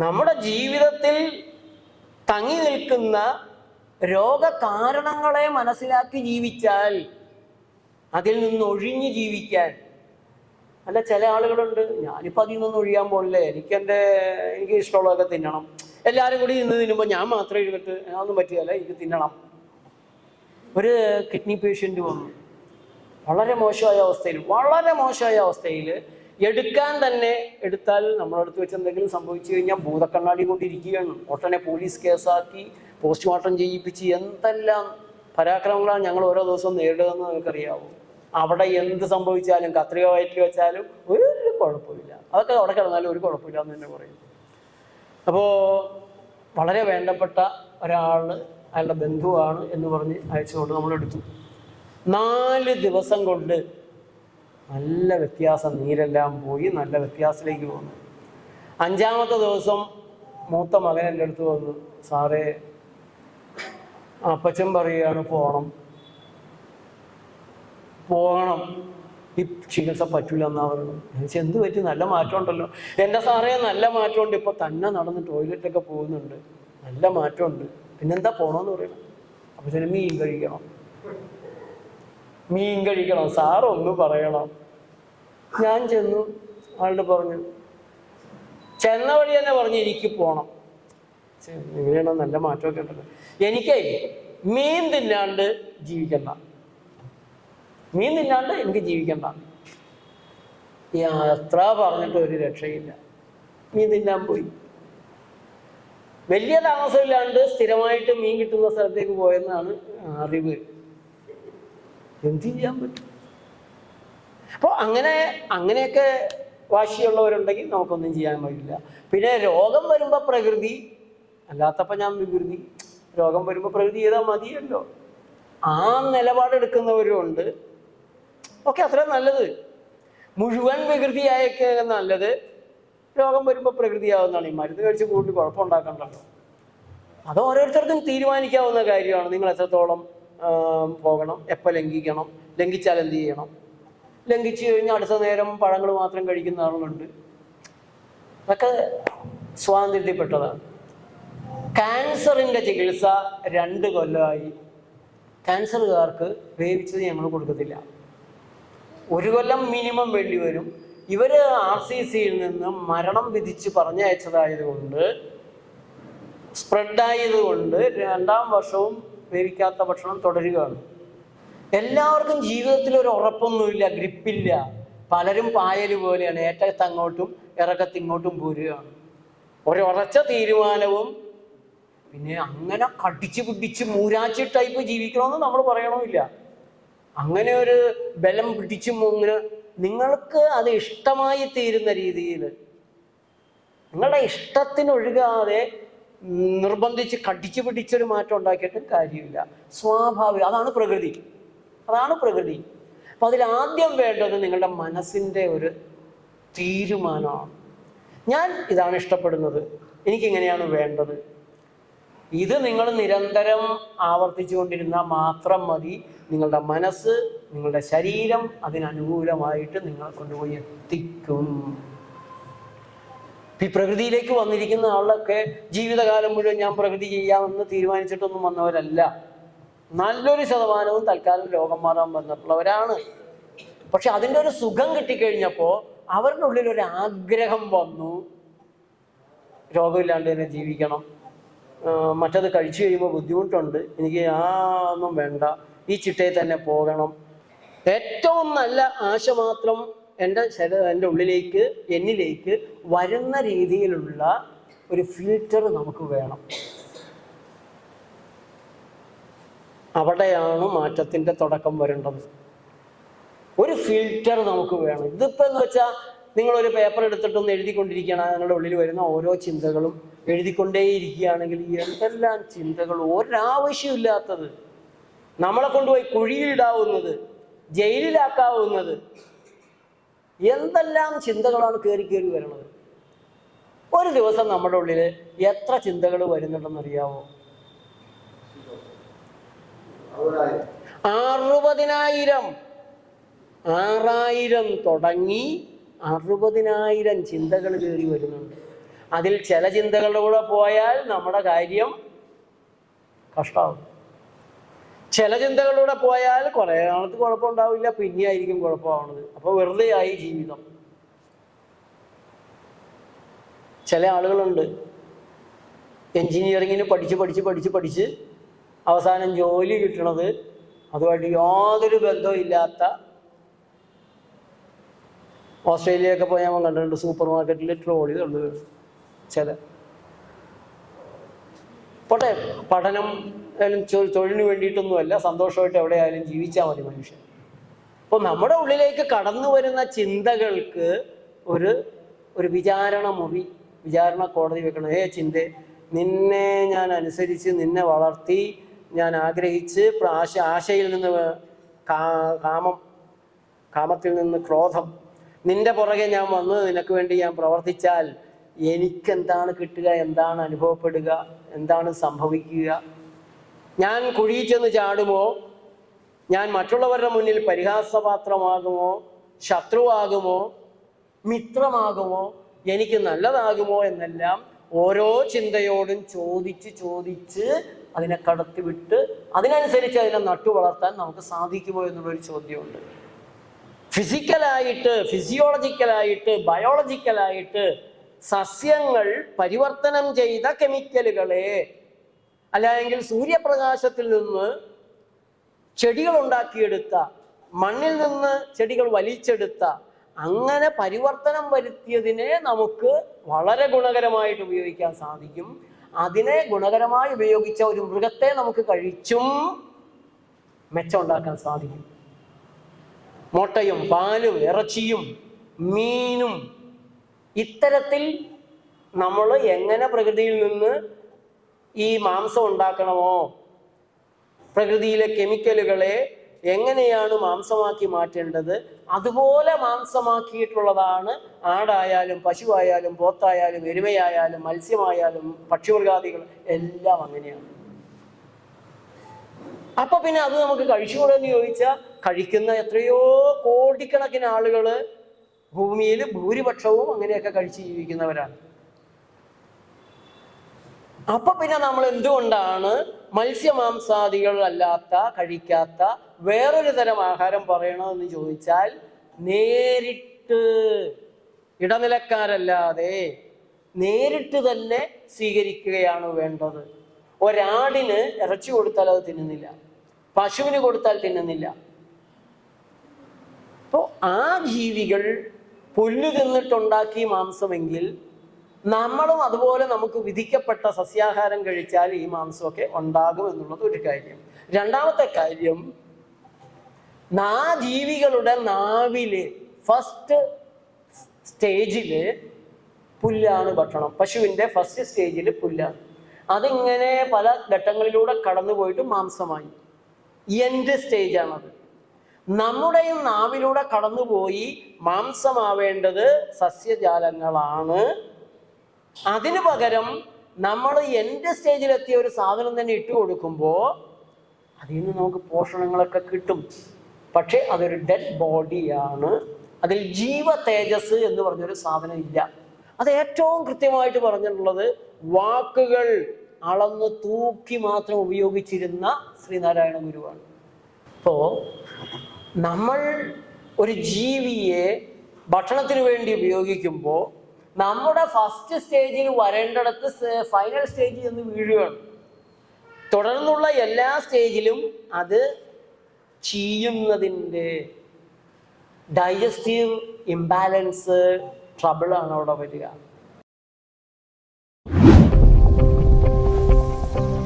നമ്മുടെ ജീവിതത്തിൽ തങ്ങി നിൽക്കുന്ന രോഗകാരണങ്ങളെ മനസ്സിലാക്കി ജീവിച്ചാൽ അതിൽ നിന്ന് ഒഴിഞ്ഞു ജീവിക്കാൻ. അല്ല, ചില ആളുകളുണ്ട്, ഞാനിപ്പോൾ അതിൽ നിന്നൊന്നും ഒഴിയാൻ പോകില്ലേ, എനിക്ക് ഇഷ്ടമുള്ളതൊക്കെ തിന്നണം, എല്ലാവരും കൂടി ഇന്ന് തിന്നുമ്പോൾ ഞാൻ മാത്രം എഴുതിട്ട് അതൊന്നും പറ്റിയല്ല, എനിക്ക് തിന്നണം. ഒരു കിഡ്നി പേഷ്യൻ്റ് വന്നു, വളരെ മോശമായ അവസ്ഥയിൽ എടുക്കാൻ തന്നെ എടുത്താൽ നമ്മളടുത്ത് വെച്ച് എന്തെങ്കിലും സംഭവിച്ചു കഴിഞ്ഞാൽ ഭൂതക്കണ്ണാടി കൊണ്ടിരിക്കുകയാണ്. ഉടനെ പോലീസ് കേസാക്കി പോസ്റ്റ്മോർട്ടം ചെയ്യിപ്പിച്ച് എന്തെല്ലാം പരാക്രമങ്ങളാണ് ഞങ്ങൾ ഓരോ ദിവസവും നേരിടുകയെന്ന് നിങ്ങൾക്കറിയാവോ. അവിടെ എന്ത് സംഭവിച്ചാലും കത്രിക വയറ്റിൽ വെച്ചാലും ഒരു കുഴപ്പമില്ല, അതൊക്കെ അവിടെ കിടന്നാലും ഒരു കുഴപ്പമില്ല എന്ന് തന്നെ പറയും. അപ്പോൾ വളരെ വേണ്ടപ്പെട്ട ഒരാൾ, അയാളുടെ ബന്ധുവാണ് എന്ന് പറഞ്ഞ് അയച്ചുകൊണ്ട് നമ്മളെടുത്തു. 4 ദിവസം കൊണ്ട് നല്ല വ്യത്യാസം, നീരെല്ലാം പോയി നല്ല വ്യത്യാസത്തിലേക്ക് വന്നു. 5-ാമത്തെ ദിവസം മൂത്ത മകൻ എൻ്റെ അടുത്ത് വന്നു, സാറേ അപ്പച്ചൻ പറയുകയാണ് പോകണം, ഈ ചികിത്സ പറ്റൂല എന്നാ പറയുന്നത്. എനിക്ക് എന്ത് പറ്റി, നല്ല മാറ്റം ഉണ്ടല്ലോ. എൻ്റെ സാറേ നല്ല മാറ്റമുണ്ട്, ഇപ്പോൾ തന്നെ നടന്ന് ടോയ്ലറ്റൊക്കെ പോകുന്നുണ്ട്, നല്ല മാറ്റമുണ്ട്, പിന്നെന്താ പോകണമെന്ന് പറയണം. അപ്പച്ചന് മീൻ കഴിക്കണം സാറൊന്ന് പറയണം. ഞാൻ ചെന്നു, ആളുടെ പറഞ്ഞു, ചെന്ന വഴി തന്നെ പറഞ്ഞു എനിക്ക് പോകണം. ഇങ്ങനെയാണോ, നല്ല മാറ്റമൊക്കെ ഉണ്ടല്ലോ. എനിക്കേ മീൻ തിന്നാണ്ട് എനിക്ക് ജീവിക്കണ്ട. എത്ര പറഞ്ഞിട്ട് ഒരു രക്ഷയില്ല. മീൻ തിന്നാൻ പോയി. വലിയ താമസമില്ലാണ്ട് സ്ഥിരമായിട്ട് മീൻ കിട്ടുന്ന സ്ഥലത്തേക്ക് പോയെന്നാണ് അറിവ്. എന്ത് ചെയ്യാൻ പറ്റും? അപ്പോൾ അങ്ങനെയൊക്കെ വാശിയുള്ളവരുണ്ടെങ്കിൽ നമുക്കൊന്നും ചെയ്യാൻ പറ്റില്ല. പിന്നെ രോഗം വരുമ്പോൾ പ്രകൃതി, അല്ലാത്തപ്പോൾ ഞാൻ വികൃതി. രോഗം വരുമ്പോൾ പ്രകൃതി ചെയ്താൽ മതിയല്ലോ, ആ നിലപാടെടുക്കുന്നവരുണ്ട്. ഓക്കെ, അത്രയും നല്ലത്. മുഴുവൻ വികൃതിയായൊക്കെ നല്ലത് രോഗം വരുമ്പോൾ പ്രകൃതിയാവുന്നതാണ്. ഈ മരുന്ന് കഴിച്ച് കൂടുതൽ കുഴപ്പമുണ്ടാക്കണ്ടല്ലോ. അത് ഓരോരുത്തർക്കും തീരുമാനിക്കാവുന്ന കാര്യമാണ്. നിങ്ങൾ എത്രത്തോളം പോകണം, എപ്പോൾ ലംഘിക്കണം, ലംഘിച്ചാൽ എന്ത് ചെയ്യണം. ലംഘിച്ചു കഴിഞ്ഞാൽ അടുത്ത നേരം പഴങ്ങൾ മാത്രം കഴിക്കുന്ന ആളുകളുണ്ട്. അതൊക്കെ സ്വാതന്ത്ര്യത്തിൽപ്പെട്ടതാണ്. ക്യാൻസറിൻ്റെ ചികിത്സ 2 കൊല്ലമായി. ക്യാൻസറുകാർക്ക് വേവിച്ചത് ഞങ്ങൾ കൊടുക്കത്തില്ല. 1 കൊല്ലം മിനിമം വേണ്ടി വരും. ഇവർ RCCയിൽ നിന്ന് മരണം വിധിച്ച് പറഞ്ഞയച്ചതായതുകൊണ്ട്, സ്പ്രെഡായതുകൊണ്ട് 2-ാം വർഷവും വേവിക്കാത്ത ഭക്ഷണം തുടരുകയാണ്. എല്ലാവർക്കും ജീവിതത്തിൽ ഒരു ഉറപ്പൊന്നുമില്ല, ഗ്രിപ്പില്ല. പലരും പായൽ പോലെയാണ്, ഏറ്റത്തങ്ങോട്ടും ഇറക്കത്തിങ്ങോട്ടും പോരുകയാണ്. ഒരുറച്ച തീരുമാനവും പിന്നെ അങ്ങനെ കടിച്ചു പിടിച്ച് മൂരാച്ചി ടൈപ്പ് ജീവിക്കണമെന്ന് നമ്മൾ പറയണമില്ല. അങ്ങനെ ഒരു ബലം പിടിച്ചു ഇങ്ങനെ നിങ്ങൾക്ക് അത് ഇഷ്ടമായി തീരുന്ന രീതിയിൽ, നിങ്ങളുടെ ഇഷ്ടത്തിനൊഴുകാതെ നിർബന്ധിച്ച് കടിച്ചു പിടിച്ചൊരു മാറ്റം ഉണ്ടാക്കിയിട്ട് കാര്യമില്ല. സ്വാഭാവികം, അതാണ് പ്രകൃതി. അപ്പം അതിലാദ്യം വേണ്ടത് നിങ്ങളുടെ മനസ്സിൻ്റെ ഒരു തീരുമാനമാണ്. ഞാൻ ഇതാണ് ഇഷ്ടപ്പെടുന്നത്, എനിക്കിങ്ങനെയാണ് വേണ്ടത്. ഇത് നിങ്ങൾ നിരന്തരം ആവർത്തിച്ചുകൊണ്ടിരുന്നാൽ മാത്രം മതി. നിങ്ങളുടെ മനസ്സ്, നിങ്ങളുടെ ശരീരം അതിനനുകൂലമായിട്ട് നിങ്ങളെ കൊണ്ടുപോയി എത്തിക്കും. ഈ പ്രകൃതിയിലേക്ക് വന്നിരിക്കുന്ന ആളൊക്കെ ജീവിതകാലം മുഴുവൻ ഞാൻ പ്രകൃതി ചെയ്യാമെന്ന് തീരുമാനിച്ചിട്ടൊന്നും വന്നവരല്ല. നല്ലൊരു ശതമാനവും തൽക്കാലം രോഗം മാറാൻ വന്നിട്ടുള്ളവരാണ്. പക്ഷെ അതിൻ്റെ ഒരു സുഖം കിട്ടിക്കഴിഞ്ഞപ്പോൾ അവരുടെ ഉള്ളിൽ ഒരു ആഗ്രഹം വന്നു, രോഗമില്ലാണ്ട് തന്നെ ജീവിക്കണം, മറ്റത് കഴിച്ചു കഴിയുമ്പോൾ ബുദ്ധിമുട്ടുണ്ട്, എനിക്ക് ഒന്നും വേണ്ട, ഈ ചിട്ടയിൽ തന്നെ പോകണം. ഏറ്റവും നല്ല ആശ മാത്രം എൻ്റെ ഉള്ളിലേക്ക്, എന്നിലേക്ക് വരുന്ന രീതിയിലുള്ള ഒരു ഫിൽറ്റർ നമുക്ക് വേണം. അവിടെയാണ് മാറ്റത്തിൻ്റെ തുടക്കം വരേണ്ടത്. ഒരു ഫിൽറ്റർ നമുക്ക് വേണം. ഇതിപ്പോൾ എന്ന് വെച്ചാൽ നിങ്ങളൊരു പേപ്പർ എടുത്തിട്ടൊന്ന് എഴുതിക്കൊണ്ടിരിക്കുകയാണ്, നിങ്ങളുടെ ഉള്ളിൽ വരുന്ന ഓരോ ചിന്തകളും എഴുതിക്കൊണ്ടേയിരിക്കുകയാണെങ്കിൽ എന്തെല്ലാം ചിന്തകൾ, ഒരാവശ്യമില്ലാത്തത്, നമ്മളെ കൊണ്ടുപോയി കുഴിയിലിടാവുന്നത്, ജയിലിലാക്കാവുന്നത്, എന്തെല്ലാം ചിന്തകളാണ് കയറി വരുന്നത്. ഒരു ദിവസം നമ്മുടെ ഉള്ളിൽ എത്ര ചിന്തകൾ വരുന്നുണ്ടെന്നറിയാവോ? 60,000 തുടങ്ങി 60,000 ചിന്തകൾ കയറി വരുന്നുണ്ട്. അതിൽ ചില ചിന്തകളുടെ കൂടെ പോയാൽ നമ്മുടെ കാര്യം കഷ്ടമാവും. ചില ചിന്തകളിലൂടെ പോയാൽ കുറേ നാളത്ത് കുഴപ്പമുണ്ടാവില്ല, പിന്നെയായിരിക്കും കുഴപ്പമാവുന്നത്. അപ്പോൾ വെറുതെ ആയി ജീവിതം. ചില ആളുകളുണ്ട് എൻജിനീയറിങ്ങിന് പഠിച്ച് അവസാനം ജോലി കിട്ടണത് അതുമായിട്ട് യാതൊരു ബന്ധവും ഇല്ലാത്ത, ഓസ്ട്രേലിയയൊക്കെ പോയി നമ്മൾ കണ്ടിട്ടുണ്ട്, സൂപ്പർ മാർക്കറ്റിൽ ട്രോളി തള്ളു ചില. പോട്ടെ, പഠനം തൊഴിലിന് വേണ്ടിയിട്ടൊന്നുമല്ല, സന്തോഷമായിട്ട് എവിടെയായാലും ജീവിച്ചാൽ മതി മനുഷ്യൻ. അപ്പോൾ നമ്മുടെ ഉള്ളിലേക്ക് കടന്നു വരുന്ന ചിന്തകൾക്ക് ഒരു വിചാരണ കോടതി വെക്കണം. ചിന്ത, നിന്നെ ഞാൻ അനുസരിച്ച്, നിന്നെ വളർത്തി, ഞാൻ ആഗ്രഹിച്ച്, ആശയിൽ നിന്ന് കാമത്തിൽ നിന്ന് ക്രോധം, നിന്റെ പുറകെ ഞാൻ വന്ന് നിനക്ക് വേണ്ടി ഞാൻ പ്രവർത്തിച്ചാൽ എനിക്കെന്താണ് കിട്ടുക, എന്താണ് അനുഭവപ്പെടുക, എന്താണ് സംഭവിക്കുക? ഞാൻ കുഴിയിൽ ചെന്ന് ചാടുമോ? ഞാൻ മറ്റുള്ളവരുടെ മുന്നിൽ പരിഹാസപാത്രമാകുമോ? ശത്രുവാകുമോ? മിത്രമാകുമോ? എനിക്ക് നല്ലതാകുമോ? എന്നെല്ലാം ഓരോ ചിന്തയോടും ചോദിച്ച് അതിനെ കടത്തിവിട്ട് അതിനനുസരിച്ച് അതിനെ നട്ടു വളർത്താൻ നമുക്ക് സാധിക്കുമോ എന്നുള്ളൊരു ചോദ്യമുണ്ട്. ഫിസിയോളജിക്കലായിട്ട് ബയോളജിക്കലായിട്ട് സസ്യങ്ങൾ പരിവർത്തനം ചെയ്ത കെമിക്കലുകളെ, അല്ലെങ്കിൽ സൂര്യപ്രകാശത്തിൽ നിന്ന് ചെടികൾ ഉണ്ടാക്കിയെടുത്ത, മണ്ണിൽ നിന്ന് ചെടികൾ വലിച്ചെടുത്ത, അങ്ങനെ പരിവർത്തനം വരുത്തിയതിനെ നമുക്ക് വളരെ ഗുണകരമായിട്ട് ഉപയോഗിക്കാൻ സാധിക്കും. അതിനെ ഗുണകരമായി ഉപയോഗിച്ച ഒരു മൃഗത്തെ നമുക്ക് കഴിച്ചും മെച്ചം ഉണ്ടാക്കാൻ സാധിക്കും. മുട്ടയും പാലും ഇറച്ചിയും മീനും, ഇത്തരത്തിൽ നമ്മൾ എങ്ങനെ പ്രകൃതിയിൽ നിന്ന് ഈ മാംസം ഉണ്ടാക്കണമോ, പ്രകൃതിയിലെ കെമിക്കലുകളെ എങ്ങനെയാണ് മാംസമാക്കി മാറ്റേണ്ടത്, അതുപോലെ മാംസമാക്കിയിട്ടുള്ളതാണ് ആടായാലും പശുവായാലും പോത്തായാലും എരുമയായാലും മത്സ്യമായാലും പക്ഷിമൃഗാദികൾ എല്ലാം അങ്ങനെയാണ്. അപ്പൊ പിന്നെ അത് നമുക്ക് കഴിച്ചുകൂടെ എന്ന് ചോദിച്ചാൽ, കഴിക്കുന്ന എത്രയോ കോടിക്കണക്കിന് ആളുകൾ ഭൂമിയിൽ ഭൂരിപക്ഷവും അങ്ങനെയൊക്കെ കഴിച്ച് ജീവിക്കുന്നവരാണ്. അപ്പൊ പിന്നെ നമ്മൾ എന്തുകൊണ്ടാണ് മത്സ്യമാംസാദികൾ അല്ലാത്ത, കഴിക്കാത്ത വേറൊരു തരം ആഹാരം പറയണമെന്ന് ചോദിച്ചാൽ, നേരിട്ട് ഇടനിലക്കാരല്ലാതെ നേരിട്ട് തന്നെ സ്വീകരിക്കുകയാണ് വേണ്ടത്. ഒരാടിന് ഇറച്ചി കൊടുത്താൽ അത് തിന്നുന്നില്ല, പശുവിന് കൊടുത്താൽ തിന്നുന്നില്ല. അപ്പോൾ ആ ജീവികൾ പുല്ല് തിന്നിട്ടുണ്ടാക്കി മാംസമെങ്കിൽ നമ്മളും അതുപോലെ നമുക്ക് വിധിക്കപ്പെട്ട സസ്യാഹാരം കഴിച്ചാൽ ഈ മാംസമൊക്കെ ഉണ്ടാകും എന്നുള്ളത് ഒരു കാര്യം. രണ്ടാമത്തെ കാര്യം, ജീവികളുടെ നാവില് ഫസ്റ്റ് സ്റ്റേജില് പുല്ലാണ് ഭക്ഷണം. പശുവിൻ്റെ ഫസ്റ്റ് സ്റ്റേജിൽ പുല്ലാണ്. അതിങ്ങനെ പല ഘട്ടങ്ങളിലൂടെ കടന്നു പോയിട്ട് മാംസമായി. എൻഡ് സ്റ്റേജാണത്. നമ്മുടെയും നാവിലൂടെ കടന്നുപോയി മാംസമാവേണ്ടത് സസ്യജാലങ്ങളാണ്. അതിനു പകരം നമ്മൾ എൻഡ് സ്റ്റേജിലെത്തിയ ഒരു സാധനം തന്നെ ഇട്ട് കൊടുക്കുമ്പോൾ അതിൽ നിന്ന് നമുക്ക് പോഷണങ്ങളൊക്കെ കിട്ടും. പക്ഷെ അതൊരു ഡെഡ് ബോഡിയാണ്. അതിൽ ജീവ തേജസ് എന്ന് പറഞ്ഞൊരു സാധനം ഇല്ല. അത് ഏറ്റവും കൃത്യമായിട്ട് പറഞ്ഞിട്ടുള്ളത് വാക്കുകൾ അളന്ന് തൂക്കി മാത്രം ഉപയോഗിച്ചിരുന്ന ശ്രീനാരായണ ഗുരുവാണ്. അപ്പോൾ നമ്മൾ ഒരു ജീവിയെ ഭക്ഷണത്തിന് വേണ്ടി ഉപയോഗിക്കുമ്പോൾ നമ്മുടെ ഫസ്റ്റ് സ്റ്റേജിൽ വരേണ്ടിടത്ത് ഫൈനൽ സ്റ്റേജിൽ നിന്ന് വീഴുകയാണ്. തുടർന്നുള്ള എല്ലാ സ്റ്റേജിലും അത് ചെയ്യുന്നതിൻ്റെ ഡൈജസ്റ്റീവ് ഇംബാലൻസ്, ട്രബിളാണ് അവിടെ വരിക.